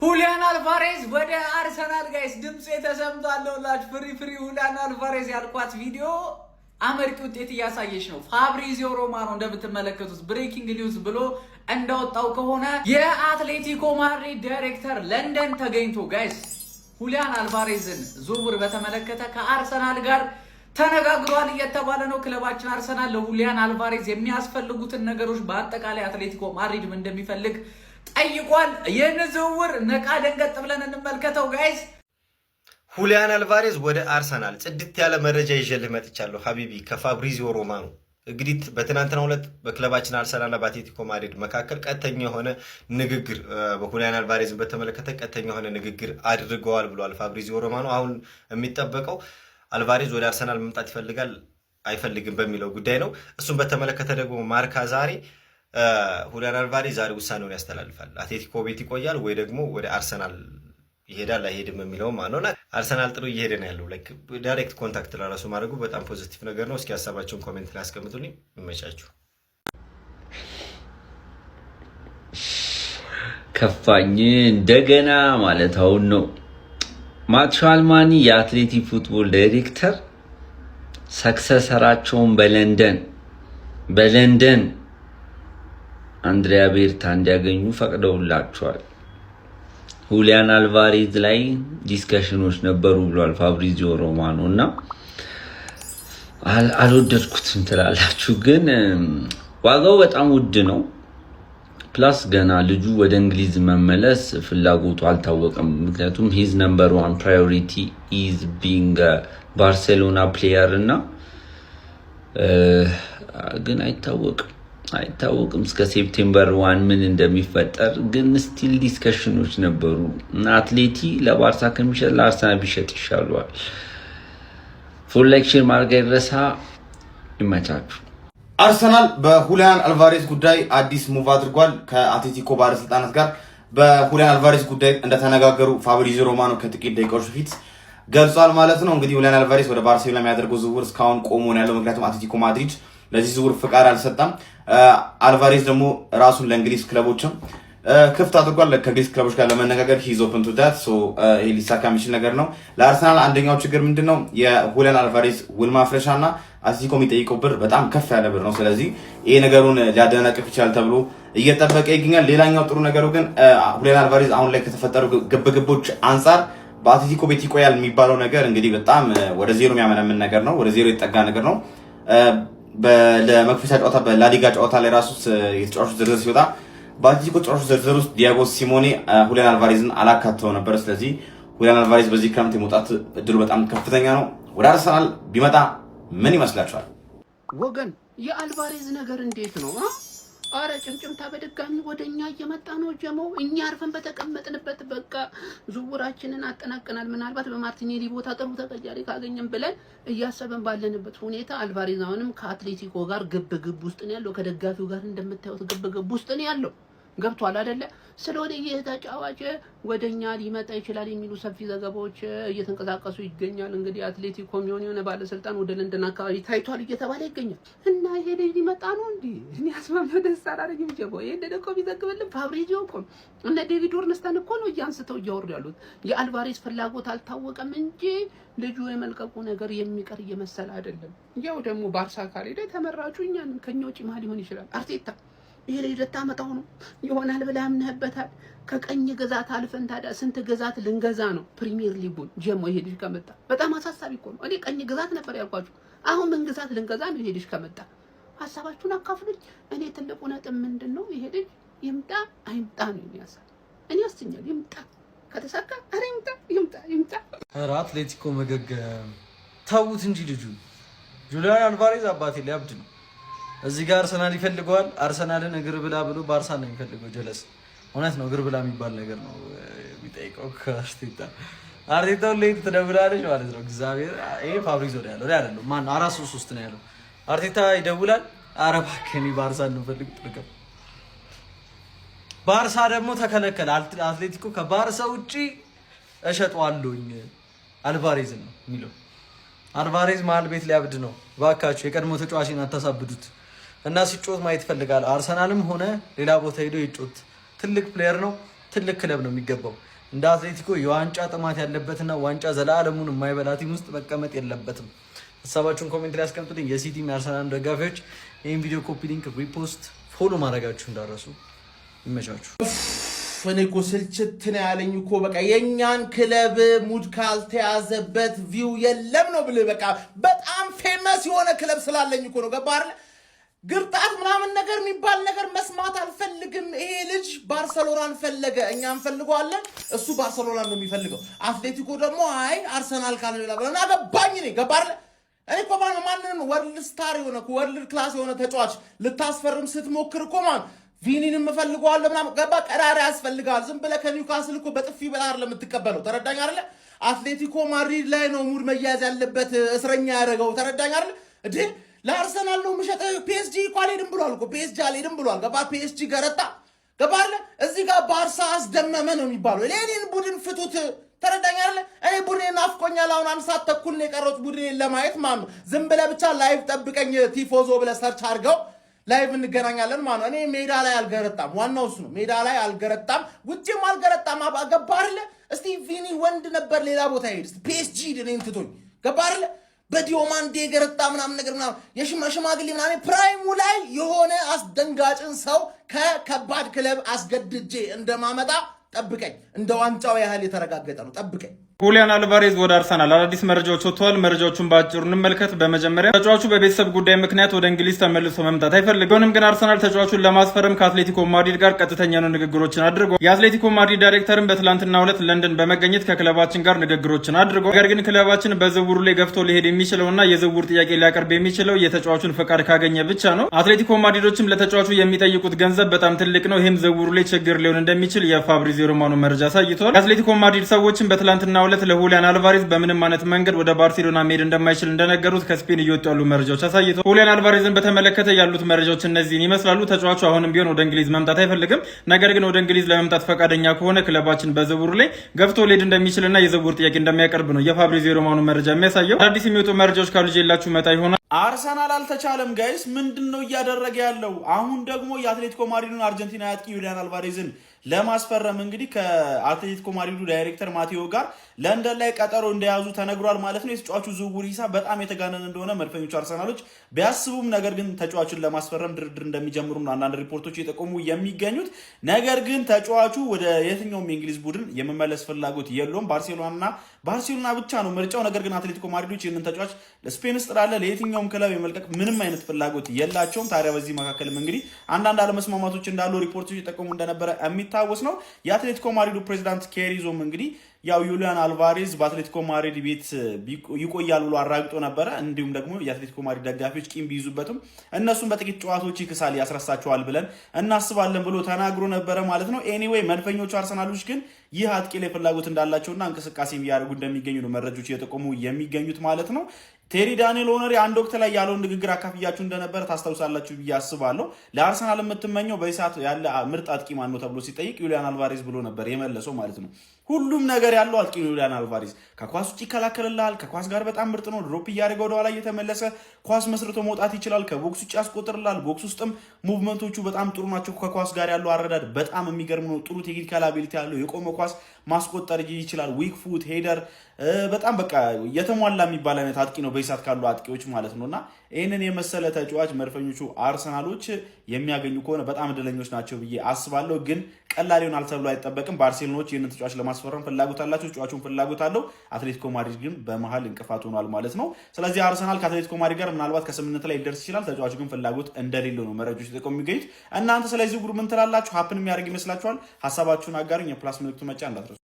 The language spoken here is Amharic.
ሁሊያን አልቫሬዝ ወደ አርሰናል ጋይስ ድምጽ የተሰምቷለውላችሁ ፍሪ ሁሊያን አልቫሬዝ ያልኳት ቪዲዮ አመርቂ ውጤት እያሳየች ነው። ፋብሪዚዮ ሮማኖ እንደምትመለከቱት ብሬኪንግ ኒውስ ብሎ እንዳወጣው ከሆነ የአትሌቲኮ ማድሪድ ዳይሬክተር ለንደን ተገኝቶ ጋይስ ሁሊያን አልቫሬዝን ዝውውር በተመለከተ ከአርሰናል ጋር ተነጋግሯል እየተባለ ነው። ክለባችን አርሰናል ለሁሊያን አልቫሬዝ የሚያስፈልጉትን ነገሮች በአጠቃላይ አትሌቲኮ ማድሪድም እንደሚፈልግ ጠይቋል። ይህን ዝውውር ነቃ ደንገጥ ብለን እንመልከተው ጋይስ። ሁሊያን አልቫሬዝ ወደ አርሰናል ጽድት ያለ መረጃ ይዤልህ መጥቻለሁ ሀቢቢ ከፋብሪዚዮ ሮማኖ። እንግዲህ በትናንትናው ዕለት በክለባችን አርሰናልና በአትሌቲኮ ማድሪድ መካከል ቀጥተኛ የሆነ ንግግር በሁሊያን አልቫሬዝን በተመለከተ ቀጥተኛ የሆነ ንግግር አድርገዋል ብሏል ፋብሪዚዮ ሮማኖ። አሁን የሚጠበቀው አልቫሬዝ ወደ አርሰናል መምጣት ይፈልጋል አይፈልግም በሚለው ጉዳይ ነው። እሱን በተመለከተ ደግሞ ማርካ ዛሬ ሁሊያን አልቫሬዝ ዛሬ ውሳኔውን ያስተላልፋል። አትሌቲኮ ቤት ይቆያል ወይ ደግሞ ወደ አርሰናል ይሄዳል አይሄድም የሚለው ማለት ነው። አርሰናል ጥሩ እየሄደ ነው ያለው። ላይክ ዳይሬክት ኮንታክት ለራሱ ማድረጉ በጣም ፖዚቲቭ ነገር ነው። እስኪ ሀሳባችሁን ኮሜንት ላይ አስቀምጡልኝ። ይመቻችሁ። ከፋኝ እንደገና ማለት አሁን ነው። ማቴዎ አልማኒ የአትሌቲክ ፉትቦል ዳይሬክተር ሰክሰሰራቸውን በለንደን አንድሪያ ቤርታ እንዲያገኙ ፈቅደውላቸዋል። ሁሊያን አልቫሬዝ ላይ ዲስከሽኖች ነበሩ ብሏል ፋብሪዚዮ ሮማኖ እና አልወደድኩትም ትላላችሁ፣ ግን ዋጋው በጣም ውድ ነው። ፕላስ ገና ልጁ ወደ እንግሊዝ መመለስ ፍላጎቱ አልታወቀም። ምክንያቱም ሂዝ ነምበር 1 ፕራዮሪቲ ኢዝ ቢንግ ባርሴሎና ፕሌየር እና ግን አይታወቅም እስከ ሴፕቴምበር 1 ምን እንደሚፈጠር። ግን ስቲል ዲስከሽኖች ነበሩ እና አትሌቲ ለባርሳ ከሚሸጥ ለአርሰናል ቢሸጥ ይሻሏል። ፉል ሌክቸር ማርጋ ይረሳ። ይመቻችሁ። አርሰናል በሁሊያን አልቫሬዝ ጉዳይ አዲስ ሙቭ አድርጓል። ከአትሌቲኮ ባለስልጣናት ጋር በሁሊያን አልቫሬዝ ጉዳይ እንደተነጋገሩ ፋብሪዚዮ ሮማኖ ከጥቂት ደቂቃዎች በፊት ገልጿል ማለት ነው። እንግዲህ ሁሊያን አልቫሬዝ ወደ ባርሴሎና የሚያደርገው ዝውውር እስካሁን ቆሞ ነው ያለው። ምክንያቱም አትሌቲኮ ማድሪድ ለዚህ ዝውውር ፍቃድ አልሰጠም። አልቫሬዝ ደግሞ ራሱን ለእንግሊዝ ክለቦችም ክፍት አድርጓል። ከእንግሊዝ ክለቦች ጋር ለመነጋገር ሂዝ ኦፕን ቱ ዳት። ይሄ ሊሳካ የሚችል ነገር ነው። ለአርሰናል አንደኛው ችግር ምንድነው? የሁሊያን አልቫሬዝ ውል ማፍረሻና አትሌቲኮ የሚጠይቀው ብር በጣም ከፍ ያለ ብር ነው። ስለዚህ ይሄ ነገሩን ሊያደናቅፍ ይችላል ተብሎ እየጠበቀ ይገኛል። ሌላኛው ጥሩ ነገሩ ግን ሁሊያን አልቫሬዝ አሁን ላይ ከተፈጠሩ ግብግቦች አንጻር በአትሌቲኮ ቤት ይቆያል የሚባለው ነገር እንግዲህ በጣም ወደ ዜሮ የሚያመነምን ነገር ነው። ወደ ዜሮ የተጠጋ ነገር ነው። ለመክፈቻ ጨዋታ በላሊጋ ጨዋታ ላይ ራሱ የተጫዋቾች ዝርዝር ሲወጣ በአትሌቲኮ ተጫዋቾች ዝርዝር ውስጥ ዲያጎ ሲሞኔ ሁሊያን አልቫሬዝን አላካተው ነበር። ስለዚህ ሁሊያን አልቫሬዝ በዚህ ክረምት የመውጣት እድሉ በጣም ከፍተኛ ነው። ወደ አርሰናል ቢመጣ ምን ይመስላችኋል ወገን? የአልቫሬዝ ነገር እንዴት ነው? አረ ጭምጭምታ በድጋሚ ወደኛ እየመጣ ነው። ጀመው እኛ አርፈን በተቀመጥንበት በቃ ዝውውራችንን አጠናቀናል። ምናልባት በማርቲኔሊ ቦታ ጥሩ ተቀያሪ ካገኘን ብለን እያሰበን ባለንበት ሁኔታ አልቫሬዝ አሁንም ከአትሌቲኮ ጋር ግብ ውስጥ ነው ያለው። ከደጋፊው ጋር እንደምታዩት ግብ ውስጥ ነው ያለው። ገብቷል አይደለ? ስለሆነ የተጫዋች ወደኛ ሊመጣ ይችላል የሚሉ ሰፊ ዘገባዎች እየተንቀሳቀሱ ይገኛል። እንግዲህ አትሌቲኮ የሆነ ባለስልጣን ወደ ለንደን አካባቢ ታይቷል እየተባለ ይገኛል። እና ይሄ ልጅ ሊመጣ ነው እንዴ? እኔ አስማማው ደስ አላለኝም። ጀቦ ይሄ ደቆ ቢዘግብልን ፋብሪዚዮ እኮ እነ ዴቪድ ኦርንስተን እኮ ነው እያንስተው እያወሩ ያሉት። የአልቫሬዝ ፍላጎት አልታወቀም እንጂ ልጁ የመልቀቁ ነገር የሚቀር እየመሰለ አይደለም። ያው ደግሞ ባርሳ ካልሄደ ተመራጩ እኛን ከኛ ውጪ ማን ሊሆን ይችላል? አርቴታ ይሄ ልጅ ልታመጣው ነው ይሆናል ብለህ አምነህበታል። ከቀኝ ግዛት አልፈን ታዲያ ስንት ግዛት ልንገዛ ነው? ፕሪሚየር ሊጉን ጀሞ ይሄ ልጅ ከመጣ በጣም አሳሳቢ እኮ ነው። እኔ ቀኝ ግዛት ነበር ያልኳችሁ፣ አሁን ምን ግዛት ልንገዛ ነው? ይሄ ልጅ ከመጣ ሀሳባችሁን አካፍሉኝ። እኔ ትልቁ ነጥብ ምንድነው? ይሄ ልጅ ይምጣ አይምጣ ነው የሚያሳይ። እኔ አስተኛል ይምጣ፣ ከተሳካ አረ ይምጣ። ኧረ አትሌቲኮ መገገም ተውት እንጂ ልጁ ሁሊያን አልቫሬዝ አባቴ ሊያብድ ነው። እዚህ ጋር አርሰናል ይፈልገዋል። አርሰናልን እግር ብላ ብሎ ባርሳ ነው የሚፈልገው። ጀለስ እውነት ነው። እግር ብላ የሚባል ነገር ነው የሚጠይቀው ከአርቴታ። አርቴታው ላይ ትደውላለች ማለት ነው። እግዚአብሔር ይሄ ፋብሪዚዮ ነው ያለው አይደለም። ማን 4-3 ነው ያለው። አርቴታ ይደውላል። ኧረ እባክህ እኔ ባርሳን ነው ፈልግ ጥልቀም። ባርሳ ደግሞ ተከለከለ። አትሌቲኮ ከባርሳ ውጪ እሸጠዋለሁኝ አልቫሬዝ ነው የሚለው። አልቫሬዝ መሀል ቤት ሊያብድ ነው። እባካችሁ የቀድሞ ተጫዋችን አታሳብዱት። እና ሲጮት ማየት ፈልጋለሁ። አርሰናልም ሆነ ሌላ ቦታ ሄዶ ይጮት። ትልቅ ፕሌየር ነው። ትልቅ ክለብ ነው የሚገባው። እንደ አትሌቲኮ የዋንጫ ጥማት ያለበትና ዋንጫ ዘላለሙን የማይበላ ቲም ውስጥ መቀመጥ የለበትም። ሀሳባችሁን ኮሜንት ላይ አስቀምጡልኝ። የሲቲ የአርሰናል ደጋፊዎች ይህን ቪዲዮ ኮፒ ሊንክ፣ ሪፖስት፣ ፎሎ ማድረጋችሁ እንዳረሱ። ይመቻችሁ። እኔ እኮ ስልችት ነው ያለኝ እኮ በቃ የኛን ክለብ ሙድ ካልተያዘበት ቪው የለም ነው ብለህ በቃ በጣም ፌመስ የሆነ ክለብ ስላለኝ እኮ ነው። ገባህ አይደል? ግርጣት ምናምን ነገር የሚባል ነገር መስማት አልፈልግም። ይሄ ልጅ ባርሰሎናን ፈለገ፣ እኛ እንፈልገዋለን፣ እሱ ባርሰሎናን ነው የሚፈልገው። አትሌቲኮ ደግሞ አይ አርሰናል ካልሆነ ብለና ገባኝ ነኝ። ገባህ አይደል? እኔ እኮ ማንንም ወርልድ ስታር የሆነ ወርልድ ክላስ የሆነ ተጫዋች ልታስፈርም ስትሞክር እኮ ቪኒን የምፈልገዋለሁ ምናምን ገባ ቀዳዳ ያስፈልጋል። ዝም ብለህ ከኒውካስል እኮ በጥፊ በላር ለምትቀበለው ተረዳኝ አይደለ? አትሌቲኮ ማድሪድ ላይ ነው ሙድ መያዝ ያለበት እስረኛ ያደረገው ተረዳኝ አይደለ? እንዴ ለአርሰናል ነው ምሸጠ። ፒኤስጂ እኮ አልሄድም ብሏል እኮ ፒኤስጂ አልሄድም ብሏል። ገባ ፒኤስጂ ገረጣ ገባ አይደለ? እዚህ ጋር ባርሳ አስደመመ ነው የሚባለው። ለኔን ቡድን ፍቱት ተረዳኝ አይደለ? እኔ ቡድኔን ናፍቆኛል። አሁን 1 ሰዓት ተኩል ነው የቀረው ቡድኔን ለማየት ማለት ነው። ዝም ብለህ ብቻ ላይቭ ጠብቀኝ ቲፎዞ ብለህ ሰርች አድርገው ላይቭ እንገናኛለን ማለት ነው። እኔ ሜዳ ላይ አልገረጣም፣ ዋናው እሱ ነው። ሜዳ ላይ አልገረጣም፣ ውጪም አልገረጣም። ገባህ አይደለ? እስቲ ቪኒ ወንድ ነበር ሌላ ቦታ ሄድ እስቲ ፒኤስጂ እኔን ትቶኝ ገባህ አይደለ? በዲዮማንዴ ገረጣ ምናምን ነገር ምናምን የሽማግሌ ምናምን ፕራይሙ ላይ የሆነ አስደንጋጭን ሰው ከከባድ ክለብ አስገድጄ እንደማመጣ ጠብቀኝ። እንደ ዋንጫው ያህል የተረጋገጠ ነው። ጠብቀኝ። ሁሊያን አልቫሬዝ ወደ አርሰናል አዳዲስ መረጃዎች ወጥተዋል። መረጃዎቹን በአጭሩ እንመልከት። በመጀመሪያ ተጫዋቹ በቤተሰብ ጉዳይ ምክንያት ወደ እንግሊዝ ተመልሶ መምጣት አይፈልገውም። ግን አርሰናል ተጫዋቹን ለማስፈረም ከአትሌቲኮ ማድሪድ ጋር ቀጥተኛ ንግግሮችን አድርጓል። የአትሌቲኮ ማድሪድ ዳይሬክተርም በትላንትናው ዕለት ለንደን በመገኘት ከክለባችን ጋር ንግግሮችን አድርጓል። ነገር ግን ክለባችን በዝውውሩ ላይ ገፍቶ ሊሄድ የሚችለውና የዝውውር ጥያቄ ሊያቀርብ የሚችለው የተጫዋቹን ፈቃድ ካገኘ ብቻ ነው። አትሌቲኮ ማድሪዶችም ለተጫዋቹ የሚጠይቁት ገንዘብ በጣም ትልቅ ነው። ይህም ዝውውሩ ላይ ችግር ሊሆን እንደሚችል የፋብሪዚዮ ሮማኖ መረጃ አሳይቷል። የአትሌቲኮ ማድሪድ ሰዎችም በትላንትናው ዕለት ለሁሊያን አልቫሬዝ በምንም አይነት መንገድ ወደ ባርሴሎና መሄድ እንደማይችል እንደነገሩት ከስፔን እየወጡ ያሉ መረጃዎች አሳይተው ሁሊያን አልቫሬዝን በተመለከተ ያሉት መረጃዎች እነዚህን ይመስላሉ። ተጫዋቹ አሁንም ቢሆን ወደ እንግሊዝ መምጣት አይፈልግም። ነገር ግን ወደ እንግሊዝ ለመምጣት ፈቃደኛ ከሆነ ክለባችን በዝውውሩ ላይ ገፍቶ ሊሄድ እንደሚችልና የዝውውር ጥያቄ እንደሚያቀርብ ነው የፋብሪዚዮ ሮማኖ መረጃ የሚያሳየው። አዲስ የሚወጡ መረጃዎች ካሉ ይዤላችሁ መጣ ይሆናል። አርሰናል አልተቻለም ጋይስ። ምንድነው እያደረገ ያለው? አሁን ደግሞ የአትሌቲኮ ማድሪድን አርጀንቲና አጥቂ ሁሊያን አልቫሬዝን ለማስፈረም እንግዲህ ከአትሌቲኮ ማድሪዱ ዳይሬክተር ማቴዎ ጋር ለንደን ላይ ቀጠሮ እንደያዙ ተነግሯል ማለት ነው። የተጫዋቹ ዝውውር ሂሳብ በጣም የተጋነነ እንደሆነ መድፈኞቹ አርሰናሎች ቢያስቡም ነገር ግን ተጫዋቹን ለማስፈረም ድርድር እንደሚጀምሩ ነው አንዳንድ ሪፖርቶች የጠቆሙ የሚገኙት። ነገር ግን ተጫዋቹ ወደ የትኛውም የእንግሊዝ ቡድን የመመለስ ፍላጎት የለውም። ባርሴሎና ብቻ ነው ምርጫው። ነገር ግን አትሌቲኮ ማድሪዶች ይህንን ተጫዋች ለስፔን ውስጥ ላለ ለየትኛውም ክለብ የመልቀቅ ምንም አይነት ፍላጎት የላቸውም። ታዲያ በዚህ መካከልም እንግዲህ አንዳንድ አለመስማማቶች እንዳሉ ሪፖርቶች የጠቆሙ እንደነበረ የሚታወስ ነው። የአትሌቲኮ ማድሪዱ ፕሬዚዳንት ኬሪዞም እንግዲህ ያው ሁሊያን አልቫሬዝ በአትሌቲኮ ማድሪድ ቤት ይቆያል ብሎ አራግጦ ነበረ። እንዲሁም ደግሞ የአትሌቲኮ ማድሪድ ደጋፊዎች ቂም ቢይዙበትም እነሱም በጥቂት ጨዋታዎች ይክሳል ያስረሳቸዋል ብለን እናስባለን ብሎ ተናግሮ ነበረ ማለት ነው። ኤኒዌይ መድፈኞቹ አርሰናሎች ግን ይህ አጥቂ ላይ ፍላጎት እንዳላቸውና እንቅስቃሴ እያደረጉ እንደሚገኙ ነው መረጃዎች እየጠቆሙ የሚገኙት ማለት ነው። ቴሪ ዳንኤል ኦነሪ አንድ ወቅት ላይ ያለውን ንግግር አካፍያችሁ እንደነበረ ታስታውሳላችሁ ብዬ አስባለሁ። ለአርሰናል የምትመኘው በሰዓት ያለ ምርጥ አጥቂ ማን ነው ተብሎ ሲጠይቅ ሁሊያን አልቫሬዝ ብሎ ነበር የመለሰው ማለት ነው። ሁሉም ነገር ያለው አጥቂ ሁሊያን አልቫሬዝ ከኳስ ውጭ ይከላከልልሃል። ከኳስ ጋር በጣም ምርጥ ነው። ድሮፕ እያደረገ ወደ ኋላ እየተመለሰ ኳስ መስርቶ መውጣት ይችላል። ከቦክስ ውጭ ያስቆጥርልሃል። ቦክስ ውስጥም ሙቭመንቶቹ በጣም ጥሩ ናቸው። ከኳስ ጋር ያለው አረዳድ በጣም የሚገርም ነው። ጥሩ ቴክኒካል አቢሊቲ ያለው የቆመ ኳስ ማስቆጠር ይችላል። ዊክ ፉት ሄደር በጣም በቃ የተሟላ የሚባል አይነት አጥቂ ነው በይሳት ካሉ አጥቂዎች ማለት ነውና ይህንን የመሰለ ተጫዋች መድፈኞቹ አርሰናሎች የሚያገኙ ከሆነ በጣም እድለኞች ናቸው ብዬ አስባለሁ። ግን ቀላል ይሆናል ተብሎ አይጠበቅም። ባርሴሎናዎች ይህንን ተጫዋች ለማስፈረም ፍላጎት አላቸው። ተጫዋቹን ፍላጎት አለው። አትሌቲኮ ማድሪድ ግን በመሀል እንቅፋት ሆኗል ማለት ነው። ስለዚህ አርሰናል ከአትሌቲኮ ማድሪድ ጋር ምናልባት ከስምምነት ላይ ሊደርስ ይችላል። ተጫዋቹ ግን ፍላጎት እንደሌለው ነው መረጃዎች ተጠቆሙ የሚገኙት። እናንተ ስለዚህ ጉር ምን ትላላችሁ? ሀፕን የሚያደርግ ይመስላችኋል? ሀሳባችሁን አጋሩኝ። የፕላስ ምልክቱ መጫ እንዳትረሱ።